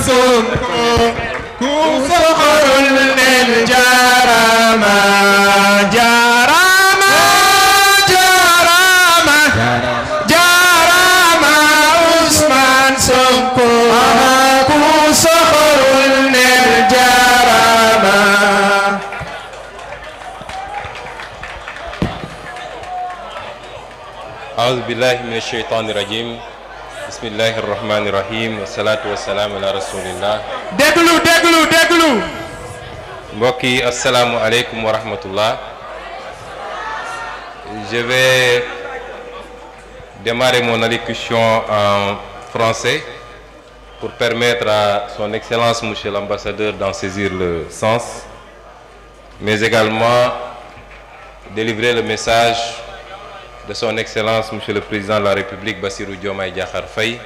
Sonko ku soxorul neel jaarama jaarama jaarama jaarama Ousmane Sonko ku soxorul neel jaarama. A'uuzu billahi mina shaytaani rajiim. Bismillahi rahmaani rahim. Wasalaatu wasalaam ala rasulillah. déglu. mbokk yi asalaamualeykum wa rahmatullah. Je vais démarrer mon allocution en français pour permettre à son excellence monsieur l'ambassadeur d'en saisir le sens, mais également délivrer le message de son excellence monsieur le président de la République Bassirou Diomaye Diakhar Faye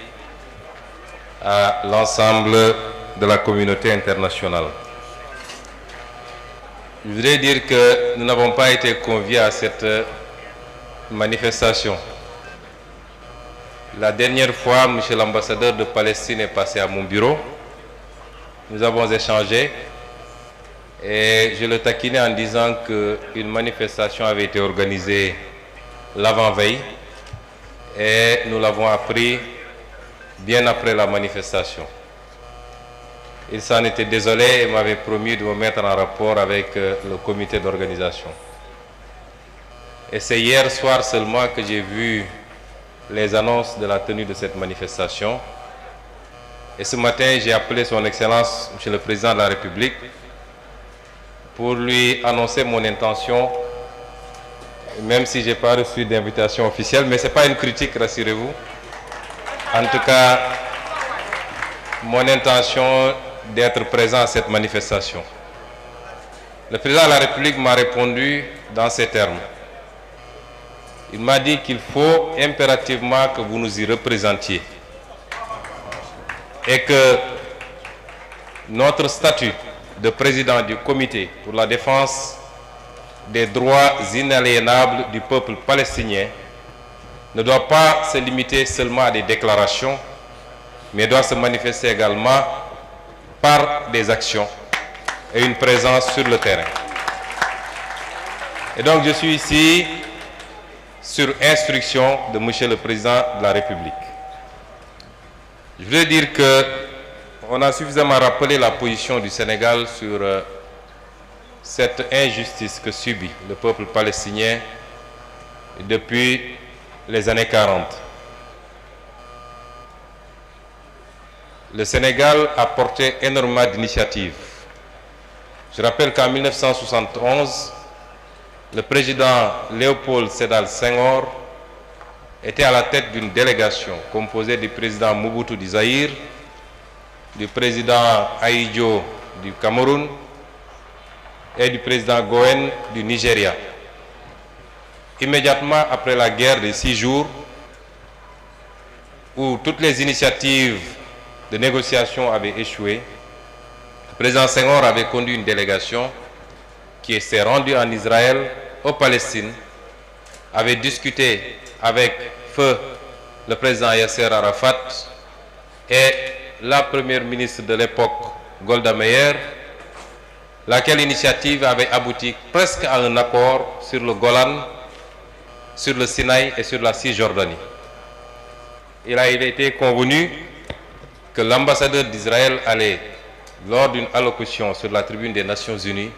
à l'ensemble de la communauté internationale. Je voudrais dire que nous n'avons pas été conviés à cette manifestation. La dernière fois, monsieur l'ambassadeur de Palestine est passé à mon bureau. Nous avons échangé et je le taquinais en disant qu'une manifestation avait été organisée l'avant-veille et nous l'avons appris bien après la manifestation. Il s'en était désolé et m'avait promis de me mettre en rapport avec le comité d'organisation. Et c'est hier soir seulement que j'ai vu les annonces de la tenue de cette manifestation. Et ce matin, j'ai appelé son Excellence, Monsieur le Président de la République, pour lui annoncer mon intention, même si je n'ai pas reçu d'invitation officielle, mais ce n'est pas une critique, rassurez-vous. En tout cas, mon intention d'être présent à cette manifestation. Le Président de la République m'a répondu dans ces termes. Il m'a dit qu'il faut impérativement que vous nous y représentiez et que notre statut de président du comité pour la défense des droits inaliénables du peuple palestinien ne doit pas se limiter seulement à des déclarations, mais doit se manifester également par des actions et une présence sur le terrain. Et donc je suis ici sur instruction de Monsieur le Président de la République. Je voulais dire qu'on a suffisamment rappelé la position du Sénégal sur cette injustice que subit le peuple palestinien depuis les années 40. Le Sénégal a porté énormément d'initiatives. Je rappelle qu'en 1971, le président Léopold Sédar Senghor était à la tête d'une délégation composée du président Mobutu du Zaïre, du président Ahidjo du Cameroun et du président Goen du Nigeria. Immédiatement après la guerre des 6 jours, où toutes les initiatives de négociation avaient échoué, le président Senghor avait conduit une délégation qui s'est rendue en Israël, au Palestine, avait discuté avec feu le président Yasser Arafat et la première ministre de l'époque, Golda Meir, laquelle initiative avait abouti presque à un accord sur le Golan, sur le Sinaï et sur la Cisjordanie. Il a été convenu que l'ambassadeur d'Israël allait, lors d'une allocution sur la tribune des Nations Unies,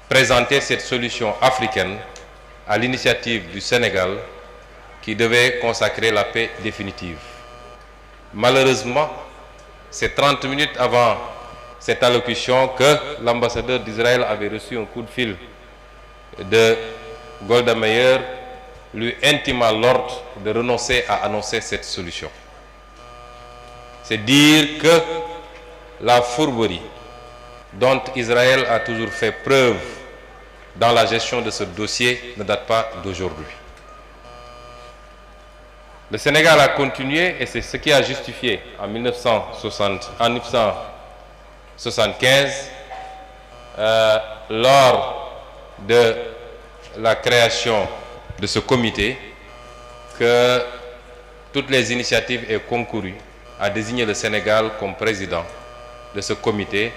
présenter cette solution africaine à l'initiative du Sénégal qui devait consacrer la paix définitive. Malheureusement, c'est 30 minutes avant cette allocution que l'ambassadeur d'Israël avait reçu un coup de fil de Golda Meir lui intimant l'ordre de renoncer à annoncer cette solution. C'est dire que la fourberie dont Israël a toujours fait preuve dans la gestion de ce dossier ne date pas d'aujourd'hui. Le Sénégal a continué et c'est ce qui a justifié en 1975, lors de la création de ce comité, que toutes les initiatives aient concouru a désigné le Sénégal comme président de ce comité,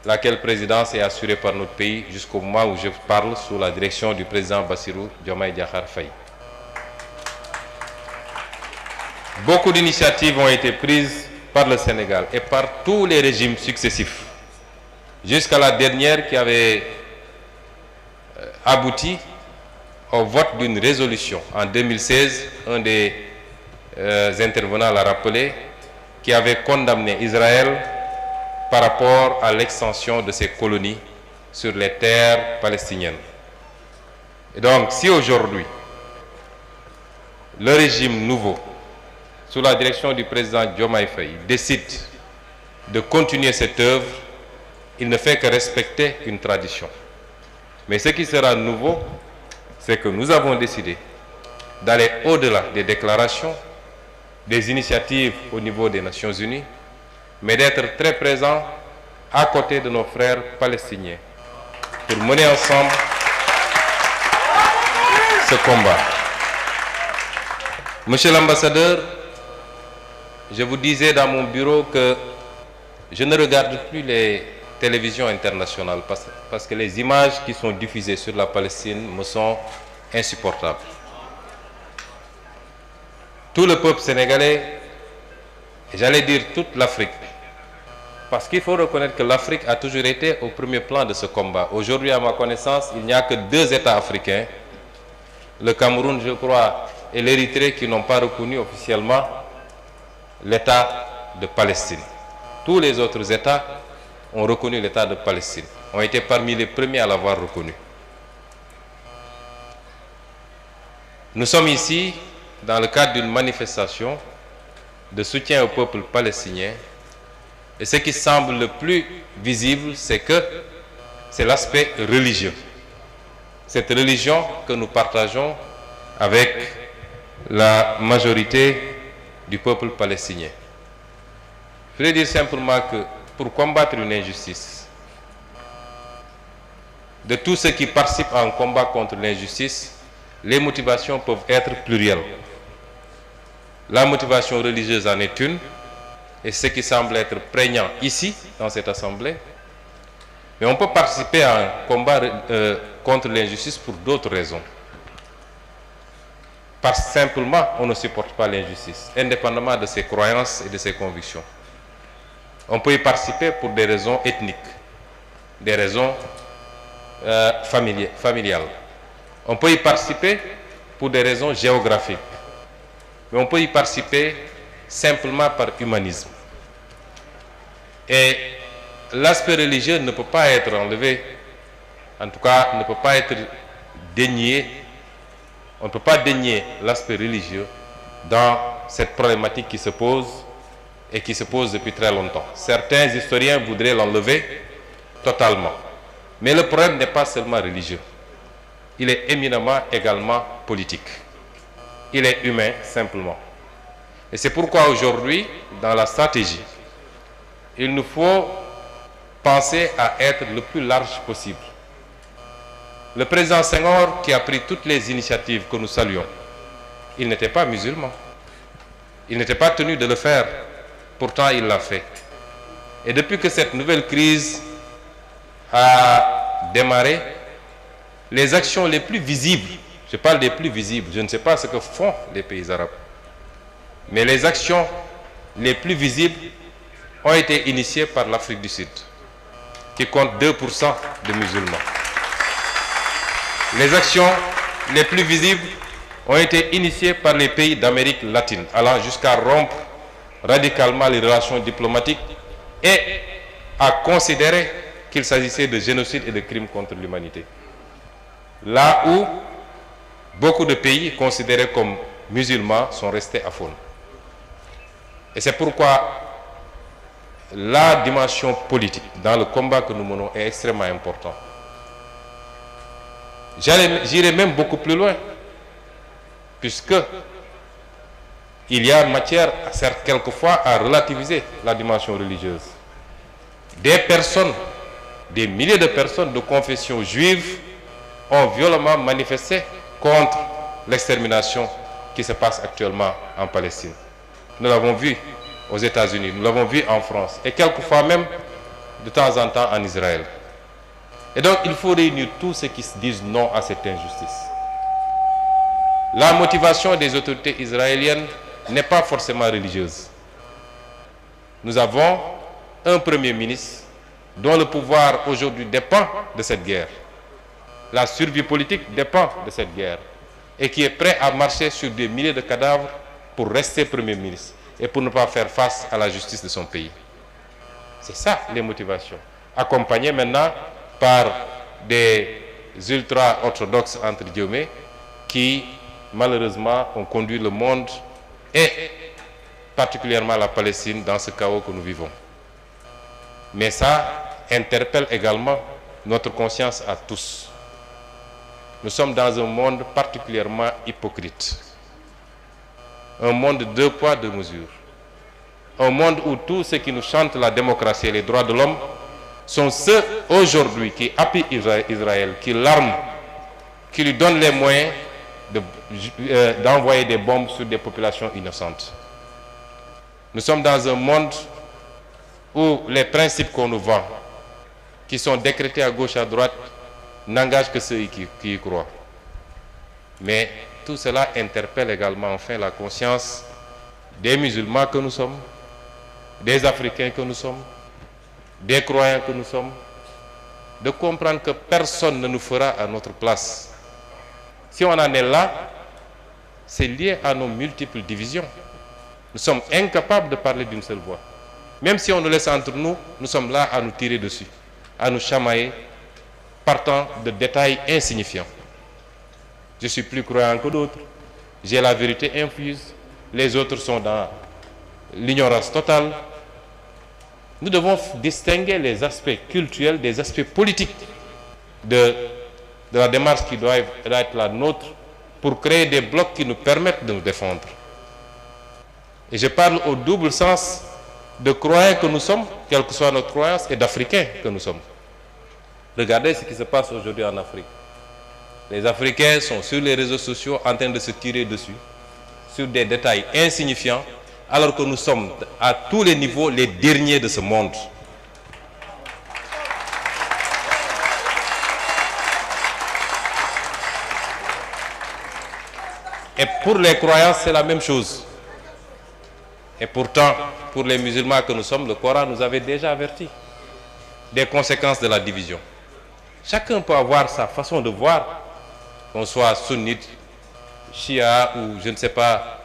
laquelle présidence est assurée par notre pays jusqu'au moment où je parle sous la direction du président Bassirou Diomaye Diakhar Faye. Beaucoup d'initiatives ont été prises par le Sénégal et par tous les régimes successifs, jusqu'à la dernière qui avait abouti au vote d'une résolution en 2016, un des intervenants l'a rappelé, qui avait condamné Israël par rapport à l'extension de ses colonies sur les terres palestiniennes. Et donc, si aujourd'hui, le régime nouveau, sous la direction du président Diomaye Faye, décide de continuer cette œuvre, il ne fait que respecter une tradition. Mais ce qui sera nouveau, c'est que nous avons décidé d'aller au-delà des déclarations, des initiatives au niveau des Nations Unies, mais d'être très présents à côté de nos frères palestiniens pour mener ensemble ce combat. Monsieur l'ambassadeur, je vous disais dans mon bureau que je ne regarde plus les télévisions internationales parce que les images qui sont diffusées sur la Palestine me sont insupportables. Tout le peuple sénégalais, et j'allais dire toute l'Afrique, parce qu'il faut reconnaître que l'Afrique a toujours été au premier plan de ce combat. Aujourd'hui, à ma connaissance, il n'y a que 2 États africains, le Cameroun, je crois, et l'Érythrée, qui n'ont pas reconnu officiellement l'État de Palestine. Tous les autres États ont reconnu l'État de Palestine, ont été parmi les premiers à l'avoir reconnu. Nous sommes ici dans le cadre d'une manifestation de soutien au peuple palestinien, et ce qui semble le plus visible, c'est que c'est l'aspect religieux. Cette religion que nous partageons avec la majorité du peuple palestinien. Je voudrais dire simplement que pour combattre une injustice, de tous ceux qui participent à un combat contre l'injustice, les motivations peuvent être plurielles. La motivation religieuse en est une, et ce qui semble être prégnant ici, dans cette assemblée. Mais on peut participer à un combat contre l'injustice pour d'autres raisons. Parce que simplement, on ne supporte pas l'injustice, indépendamment de ses croyances et de ses convictions. On peut y participer pour des raisons ethniques, des raisons familiales. On peut y participer pour des raisons géographiques. Mais on peut y participer simplement par humanisme. Et l'aspect religieux ne peut pas être enlevé, en tout cas ne peut pas être dénié. On ne peut pas dénier l'aspect religieux dans cette problématique qui se pose et qui se pose depuis très longtemps. Certains historiens voudraient l'enlever totalement. Mais le problème n'est pas seulement religieux. Il est éminemment également politique. Il est humain simplement. Et c'est pourquoi aujourd'hui, dans la stratégie, il nous faut penser à être le plus large possible. Le président Senghor, qui a pris toutes les initiatives que nous saluons, il n'était pas musulman. Il n'était pas tenu de le faire. Pourtant, il l'a fait. Et depuis que cette nouvelle crise a démarré, les actions les plus visibles, je parle des plus visibles, je ne sais pas ce que font les pays arabes, mais les actions les plus visibles ont été initiées par l'Afrique du Sud, qui compte 2% de musulmans. Les actions les plus visibles ont été initiées par les pays d'Amérique latine, allant jusqu'à rompre radicalement les relations diplomatiques et à considérer qu'il s'agissait de génocide et de crimes contre l'humanité. Là où beaucoup de pays considérés comme musulmans sont restés à faune. Et c'est pourquoi la dimension politique dans le combat que nous menons est extrêmement importante. J'irai même beaucoup plus loin, puisque il y a matière, certes quelquefois, à relativiser la dimension religieuse. Des personnes, des milliers de personnes de confession juive ont violemment manifesté contre l'extermination qui se passe actuellement en Palestine. Nous l'avons vu aux États-Unis, nous l'avons vu en France, et quelquefois même de temps en temps en Israël. Et donc il faut réunir tous ceux qui se disent non à cette injustice. La motivation des autorités israéliennes n'est pas forcément religieuse. Nous avons un Premier ministre dont le pouvoir aujourd'hui dépend de cette guerre. La survie politique dépend de cette guerre et qui est prêt à marcher sur des milliers de cadavres pour rester Premier ministre et pour ne pas faire face à la justice de son pays. C'est ça les motivations. Accompagné maintenant par des ultra-orthodoxes, entre guillemets, qui malheureusement ont conduit le monde et particulièrement la Palestine dans ce chaos que nous vivons. Mais ça interpelle également notre conscience à tous. Nous sommes dans un monde particulièrement hypocrite. Un monde de 2 poids, 2 mesures. Un monde où tous ceux qui nous chantent la démocratie et les droits de l'homme sont ceux aujourd'hui qui appuient Israël, qui l'arment, qui lui donnent les moyens d'envoyer des bombes sur des populations innocentes. Nous sommes dans un monde où les principes qu'on nous vend, qui sont décrétés à gauche et à droite, n'engagent que ceux qui y croient. Mais tout cela interpelle également enfin la conscience des musulmans que nous sommes, des Africains que nous sommes, des croyants que nous sommes, de comprendre que personne ne nous fera à notre place. Si on en est là, c'est lié à nos multiples divisions. Nous sommes incapables de parler d'une seule voix. Même si on nous laisse entre nous, nous sommes là à nous tirer dessus, à nous chamailler, partant de détails insignifiants. Je suis plus croyant que d'autres, j'ai la vérité infuse, les autres sont dans l'ignorance totale. Nous devons distinguer les aspects culturels des aspects politiques de la démarche qui doit être la nôtre pour créer des blocs qui nous permettent de nous défendre. Et je parle au double sens de croyants que nous sommes, quelle que soit notre croyance, et d'Africains que nous sommes. Regardez ce qui se passe aujourd'hui en Afrique. Les Africains sont sur les réseaux sociaux en train de se tirer dessus, sur des détails insignifiants, alors que nous sommes à tous les niveaux les derniers de ce monde. Et pour les croyants, c'est la même chose. Et pourtant, pour les musulmans que nous sommes, le Coran nous avait déjà averti des conséquences de la division. Chacun peut avoir sa façon de voir, qu'on soit sunnite, chia ou je ne sais pas,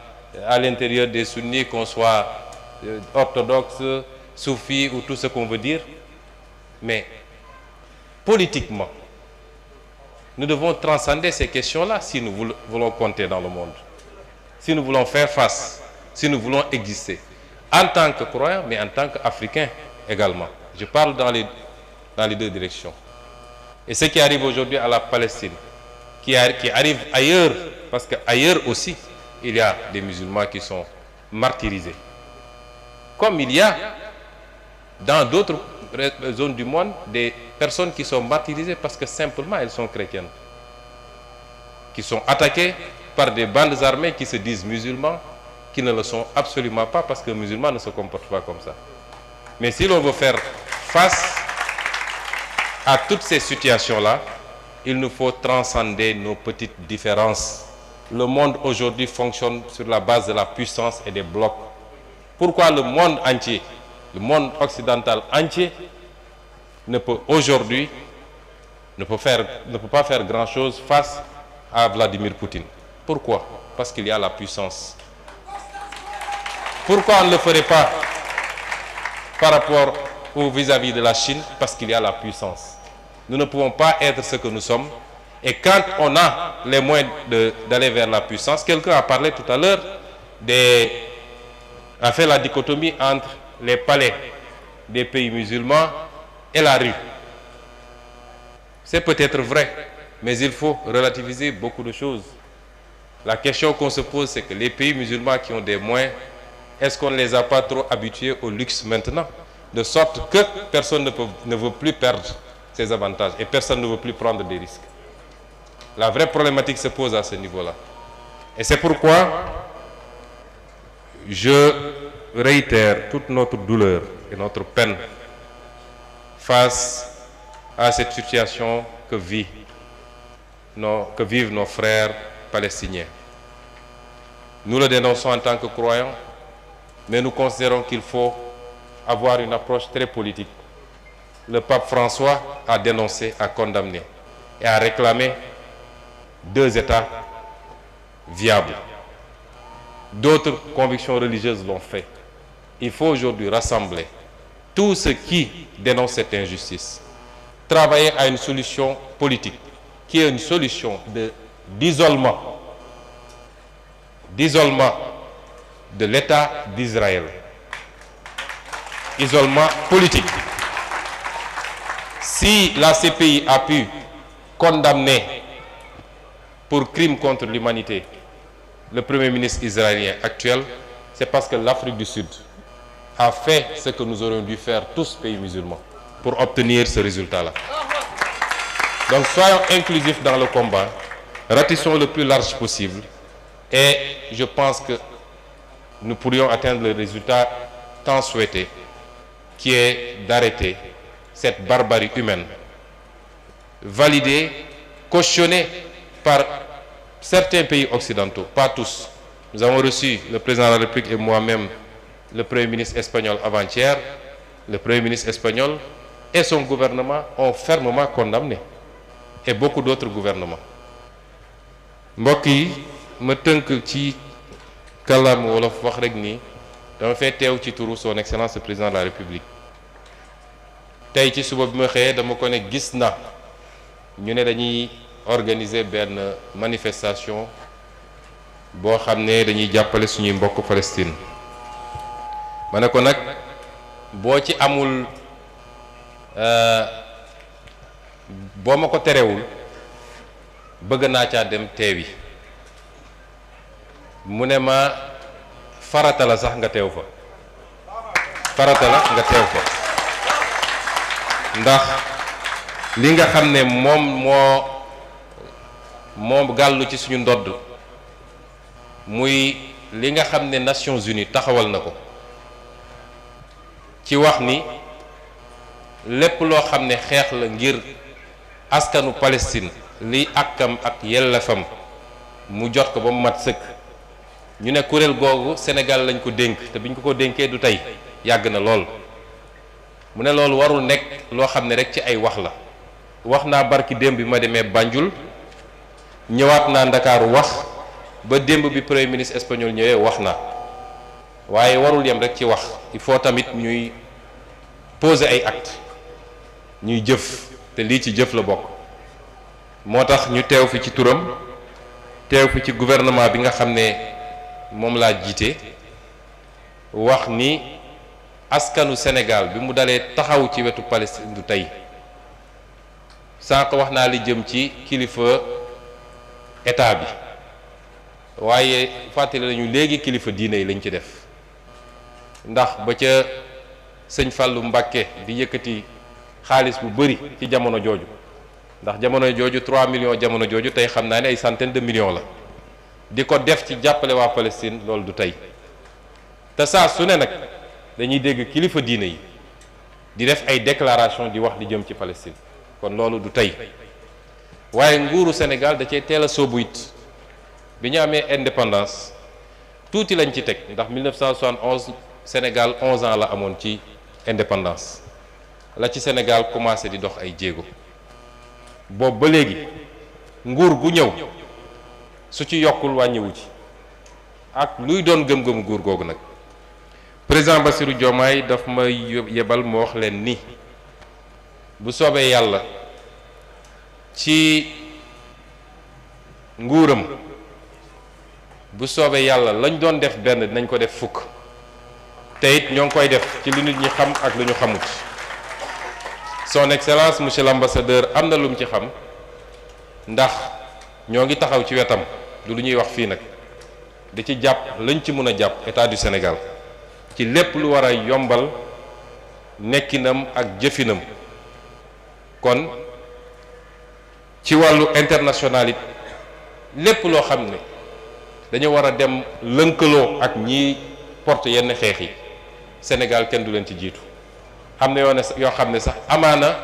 à l'intérieur des sunnis, qu'on soit orthodoxe, soufi ou tout ce qu'on veut dire. Mais politiquement, nous devons transcender ces questions-là si nous voulons compter dans le monde, si nous voulons faire face, si nous voulons exister, en tant que croyants, mais en tant qu'Africains également. Je parle dans les deux directions. Et ce qui arrive aujourd'hui à la Palestine, qui arrive ailleurs, parce qu'ailleurs aussi, il y a des musulmans qui sont martyrisés. Comme il y a dans d'autres zones du monde des personnes qui sont martyrisées parce que simplement elles sont chrétiennes, qui sont attaquées par des bandes armées qui se disent musulmans, qui ne le sont absolument pas parce que le musulman ne se comporte pas comme ça. Mais si l'on veut faire face à toutes ces situations-là, il nous faut transcender nos petites différences. Le monde aujourd'hui fonctionne sur la base de la puissance et des blocs. Pourquoi le monde entier, le monde occidental entier, ne peut aujourd'hui, ne peut pas faire grand-chose face à Vladimir Poutine? Pourquoi? Parce qu'il y a la puissance. Pourquoi on ne le ferait pas par rapport ou vis-à-vis de la Chine? Parce qu'il y a la puissance. Nous ne pouvons pas être ce que nous sommes. Et quand on a les moyens d'aller vers la puissance, quelqu'un a parlé tout à l'heure, a fait la dichotomie entre les palais des pays musulmans et la rue. C'est peut-être vrai, mais il faut relativiser beaucoup de choses. La question qu'on se pose, c'est que les pays musulmans qui ont des moyens, est-ce qu'on ne les a pas trop habitués au luxe maintenant? De sorte que personne ne veut plus perdre ses avantages et personne ne veut plus prendre des risques. La vraie problématique se pose à ce niveau-là. Et c'est pourquoi je réitère toute notre douleur et notre peine face à cette situation que vivent nos frères palestiniens. Nous le dénonçons en tant que croyants, mais nous considérons qu'il faut avoir une approche très politique. Le pape François a dénoncé, a condamné et a réclamé 2 États viables. D'autres convictions religieuses l'ont fait. Il faut aujourd'hui rassembler tous ceux qui dénoncent cette injustice, travailler à une solution politique, qui est une solution d'isolement de l'État d'Israël. Isolement politique. Si la CPI a pu condamner pour crime contre l'humanité le Premier ministre israélien actuel, c'est parce que l'Afrique du Sud a fait ce que nous aurions dû faire tous pays musulmans pour obtenir ce résultat-là. Donc soyons inclusifs dans le combat, ratissons le plus large possible et je pense que nous pourrions atteindre le résultat tant souhaité, qui est d'arrêter cette barbarie humaine, validée, cautionnée par certains pays occidentaux, pas tous. Nous avons reçu, le président de la République et moi-même, le Premier ministre espagnol avant-hier. Le Premier ministre espagnol et son gouvernement ont fermement condamné, et beaucoup d'autres gouvernements. mbokk yi ma tënk ci kàllaama wolof wax rek ni dama fay teew ci turu son excellence le président de la République. tey ci suba bi ma xëyee dama ko ne gis na ñu ne dañuy organiser benn manifestation boo xam ne dañuy jàppale suñuy mbokk Palestine. ma ne ko nag boo ci amul boo ma ko terewul bëgg naa caa dem teewi. mu ne ma farata la sax nga teew fa, farata la nga teew fa, ndax li nga xam ne moom gàllu ci suñu ndodd muy li nga xam ne Nations Unies taxawal na ko ci wax ni lépp loo xam ne xeex la ngir askanu Palestine liy àkkam ak yellefam mu jot ko ba mu mat sëkk. ñu ne kuréel googu Sénégal lañ ko dénk te biñ ko dénkee du tey, yàgg na lool. mu ne loolu warul nekk loo xam ne rek ci ay wax la. wax naa barki démb bi ma demee Banjul, ñëwaat naa Ndakaaru wax, ba démb bi premier ministre espagnol ñëwee wax naa. waaye warul yem rek ci wax, il faut tamit ñuy poser ay actes, ñuy jëf, te lii ci jëf la bokk. moo tax ñu teew fi ci turam, teew fi ci gouvernement bi nga xam ne moom laa jiite, wax ni askanu Sénégal bi mu dalee taxaw ci wetu Palestine du tey. sànq wax naa li jëm ci kilifa état bi, waaye fàttali nañu léegi kilifa diine yi lañ ci def, ndax ba ca sëñ Fallou Mbacké di yëkkati xaalis bu bari ci jamono jooju, ndax jamono jooju 3 millions jamono jooju, tey xam naa ne ay centaine de millions la, di ko def ci jàppale waa Palestine, loolu du tey. te saa su ne nag dañuy dégg kilifa diine yi di def ay déclaration di wax di jëm ci Palestine, kon loolu du tey. waaye nguuru Sénégal da cee teel a soobu it. bi ñu amee indépendance tuuti lañ ci teg, ndax 1971 Sénégal 11 ans la amoon ci indépendance, la ci Sénégal commencé di dox ay jéego. boobu ba léegi nguur gu ñëw su ci yokkul wàññiwu ci, ak luy doon gëm-gëm nguur googu nag. président Bassirou Diomaye daf ma yebal ma wax leen ni bu soobee yàlla ci nguuram, bu soobee yàlla lañ doon def benn dinañ ko def fukk, te it ñoo ngi koy def ci lu nit ñi xam ak lu ñu xamut. son excellence monsieur l'ambassadeur am na lu mu ci xam, ndax ñoo ngi taxaw ci wetam, du lu ñuy wax fii nag, di ci jàpp lañ ci mën a jàpp état du Sénégal ci lépp lu war a yombal nekkinam ak jëfinam. kon ci wàllu international it lépp loo xam ne dañu war a dem lënkaloo ak ñiy porte yenn xeex yi Sénégal kenn du leen ci jiitu am na yoo xam ne sax amaana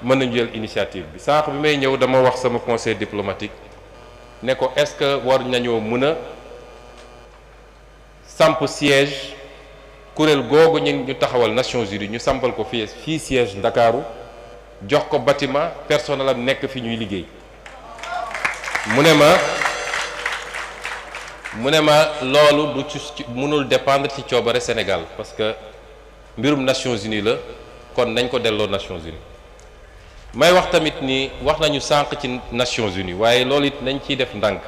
mën nañu jël initiative bi sànq bi may ñëw dama wax sama conseil diplomatique ne ko est-ce que war nañoo mën a samp siège kuréel googu ñu taxawal Nations Unies ñu sampal ko fii siège Ndakaaru jox ko bâtiment personnel am nekk fi ñuy liggéey mu ne ma loolu du ci mënul dépendre ci coobare Sénégal parce que mbirum Nations Unies la kon nañ ko delloo Nations Unies may wax tamit ni wax nañu sànq ci Nations Unies waaye loolu it nañ ciy def ndànk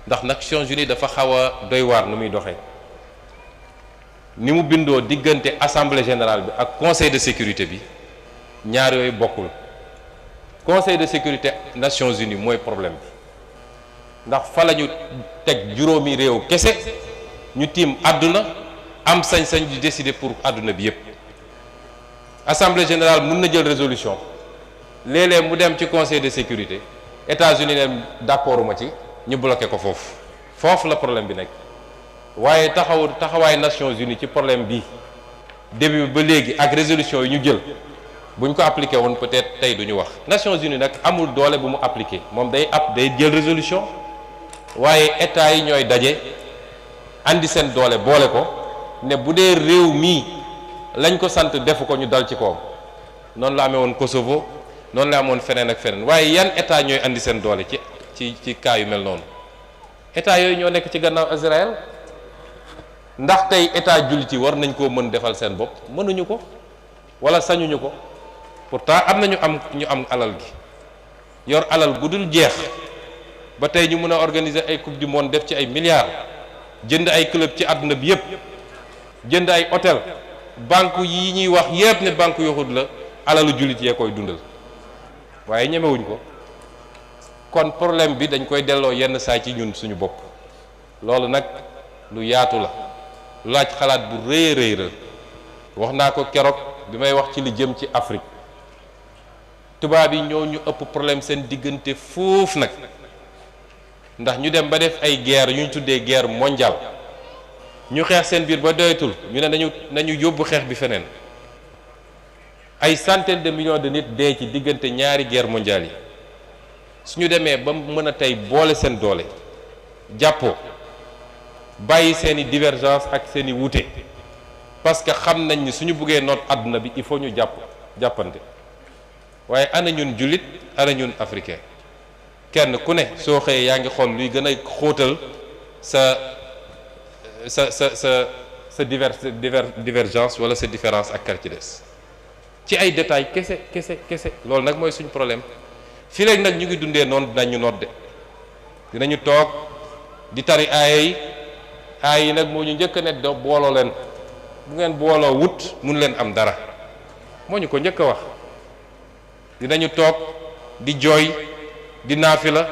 ndax Nations Unies dafa xaw a doy waar nu muy doxee ni mu bindoo diggante assemblée générale bi ak conseil de sécurité bi ñaar yooyu bokkul conseil de sécurité Nations Unies mooy problème bi ndax fa la ñu teg juróomi réew kese ñu tiim àdduna am sañ-sañ di décider pour àdduna bi yépp assemblée générale mën na jël résolution léeg-léeg mu dem ci conseil de sécurité États-Unis ne d'accorduma ci ñu bloqué ko foofu la problème bi nekk waaye taxawaay Nations Unies ci problème bi début ba léegi ak résolution yi ñu jël bu ñu ko appliqué woon peut-être tey du ñu wax Nations Unies nag amul doole bu mu appliqué moom day jël résolution waaye état yi ñooy daje andi seen doole boole ko ne bu dee réew mii lañ ko sant defu ko ñu dal ci kawam noonu la amee woon Kosovo noonu la amoon feneen ak feneen waaye yan état ñooy andi seen doole ci cas yu mel noonu état yooyu ñoo nekk ci gannaaw Israël ndax tey état jullit yi war nañ koo mën defal seen bopp mënuñu ko wala sañuñu ko pourtant am na ñu am alal gi yor alal gu dul jeex ba tey ñu mën a organiser ay coupe du monde def ci ay milliards jënd ay club ci àdduna bi yépp jënd ay hôtel banque yi ñuy wax yépp ne banque yoxut la alalu jullit yee koy dundal waaye ñemewuñ ko kon problème bi dañ koy delloo yenn saa ci ñun suñu bopp loolu nag lu yaatu la laaj xalaat bu rëy rëy la wax naa ko keroog bi may wax ci li jëm ci Afrique tubaab yi ñoo ñu ëpp problème seen diggante foofu nag ndax ñu dem ba def ay guerre yu ñu tuddee guerre mondiale ñu xeex seen biir ba doyatul ñu ne nañu yóbbu xeex bi feneen ay centaines de millions de nit dee ci diggante ñaari guerre mondiale yi suñu demee ba mën a tey boole seen doole jàppoo bàyyi seeni divergence ak seeni wuute parce que xam nañ ni suñu buggee noot àdduna bi il faut ñu jàppante waaye ana ñun jullit ana ñun africain kenn ku ne soo xëyee yaa ngi xool luy gën a xóotal sa divergence wala sa différence ak kar ci des ci ay détails kese loolu nag mooy suñu problème fii léegi nag ñu ngi dundee noonu dinañu nodde dinañu toog di tari aaya yi nag moo ñu njëkk a ne do booloo leen bu ngeen booloo wut mun leen am dara moo ñu ko njëkk a wax dinañu toog di jooy di naafila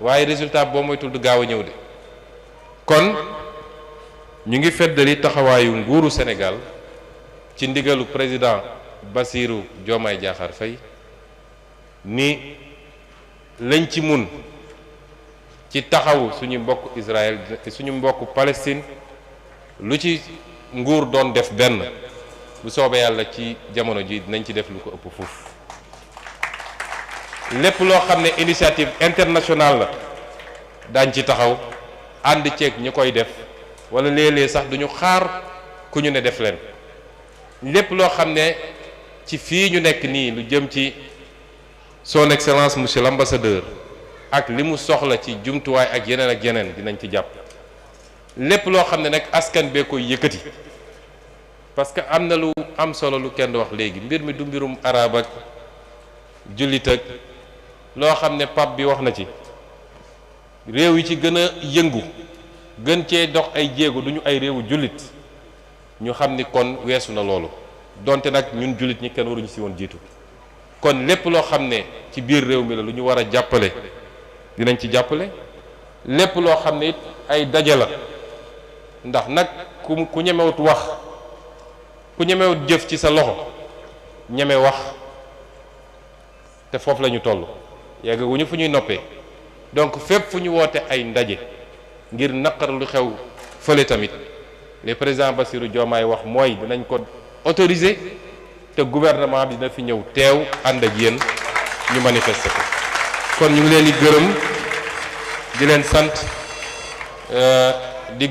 waaye résultat boo moytul du gaaw a ñëw de kon ñu ngi feddali taxawaayu nguuru Sénégal ci ndigalu président Bassirou Diomaye Diakhar Faye ni lañ ci mun ci taxawu suñu mbokk Israël suñu mbokk Palestine lu ci nguur doon def benn bu soobee yàlla ci jamono ji dinañ ci def lu ko ëpp fuuf lépp loo xam ne initiative internationale la daañ ci taxaw ànd ceeg ñi koy def wala léeg-léeg sax duñu xaar ku ñu ne def leen lépp loo xam ne ci fii ñu nekk nii lu jëm ci son excellence monsieur l'ambassadeur ak li mu soxla ci jumtuwaay ak yeneen dinañ ci jàpp lépp loo xam ne nag askan bee koy yëkkati parce que am na lu am solo lu kenn wax léegi mbir mi du mbirum arab ak jullit ak loo xam ne pap bi wax na ci réew yi ci gën a yëngu gën cee dox ay jéego duñu ay réewu jullit ñu xam ni kon weesu na loolu donte nag ñun jullit ñi kenn waruñu si woon jiitu kon lépp loo xam ne ci biir réew mi la lu ñu war a jàppale dinañ ci jàppale lépp loo xam ne it ay daje la ndax nag ku ñemewut wax ku ñemewut jëf ci sa loxo ñeme wax te foofu la ñu toll yeggaguñu fu ñuy noppee donc fépp fu ñu woote ay ndaje ngir naqar lu xew fële tamit le président Bassirou Diomaye wax mooy dinañ ko autoriser te gouvernement bi dina fi ñëw teew ànd ak yéen ñu manifester ko kon ñu ngi leen di gërëm di leen sant di